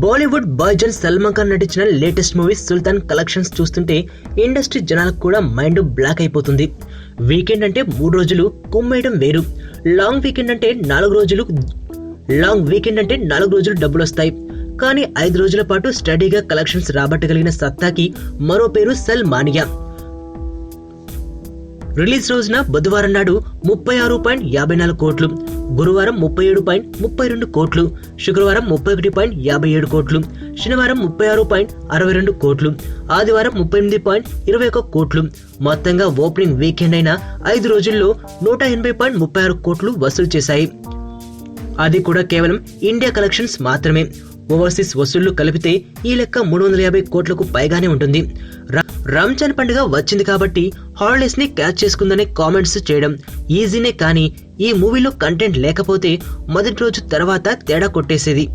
బాలీవుడ్ బాయ్జన్ సల్మాన్ ఖాన్ నటించిన latest movie సుల్తాన్ collections చూస్తుంటే industry జనాలకు కూడా మైండ్ బ్లాక్ అయిపోతుంది. వీకెండ్ అంటే 3 రోజులు కుమ్మేయడం వేరు, లాంగ్ వీకెండ్ అంటే 4 రోజులు డబ్బులు వస్తాయి. కానీ 5 రోజుల పాటు స్టడీగా కలెక్షన్స్ రాబట్టగలిగిన సత్తాకి మరో పేరు సల్మానియా. రిలీజ్ రోజున బుధవారం నాడు 36.54 కోట్లు, గురువారం 37.32 కోట్లు, శుక్రవారం 31.57 కోట్లు, శనివారం 36.62 కోట్లు, ఆదివారం 38.21 కోట్లు. మొత్తంగా ఓపెనింగ్ వీకెండ్ అయిన 5 రోజుల్లో 180.36 కోట్లు వసూలు చేశాయి. అది కూడా కేవలం ఇండియా కలెక్షన్స్ మాత్రమే. ఓవర్సీస్ వసూళ్లు కలిపితే ఈ లెక్క 350 కోట్లకు పైగానే ఉంటుంది. రంజాన్ పండుగ వచ్చింది కాబట్టి హాలిడేస్ ని క్యాచ్ చేసుకుందనే కామెంట్స్ చేయడం ఈజీనే, కానీ ఈ మూవీలో కంటెంట్ లేకపోతే మొదటి రోజు తర్వాత తేడా కొట్టేసేది.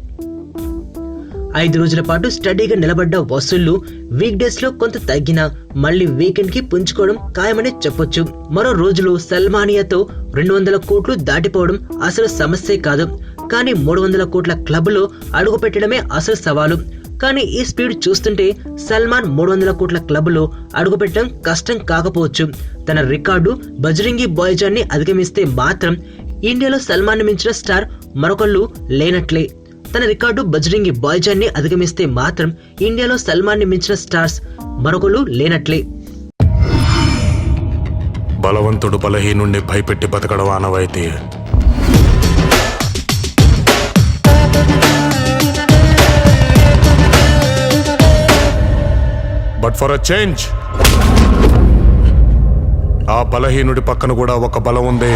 5 రోజుల పాటు స్టడీగా నిలబడ్డ వసూళ్లు వీక్ డేస్ లో కొంత తగ్గినా మళ్లీ వీకెండ్ కి పుంజుకోవడం ఖాయమనే చెప్పొచ్చు. మరో రోజులో సల్మానియాతో 200 కోట్లు దాటిపోవడం అసలు సమస్యే కాదు, కానీ 300 కోట్ల క్లబ్ లో అడుగు పెట్టడమే అసలు సవాలు. కానీ ఈ స్పీడ్ చూస్తుంటే సల్మాన్ 300 కోట్ల క్లబ్ లో అడుగుపెట్టడం కష్టం కాకపోవచ్చు. తన రికార్డు బజరంగి బాయ్జాన్ ని అధిగమిస్తే మాత్రం ఇండియాలో సల్మాన్ ని మించిన స్టార్ మరొకళ్ళు లేనట్లే. తన రికార్డు బజరంగి బాయ్జాన్ ని అధిగమిస్తే మాత్రం ఇండియాలో సల్మాన్ ని మించిన స్టార్స్ మరొకళ్ళు లేనట్లే. బలవంతుడు బలహీనుండి భయపెట్టి బతకడం ఆనవాయితీ. బట్ ఫర్ అ చేంజ్ ఆ బలహీనుడి పక్కన కూడా ఒక బలం ఉంది.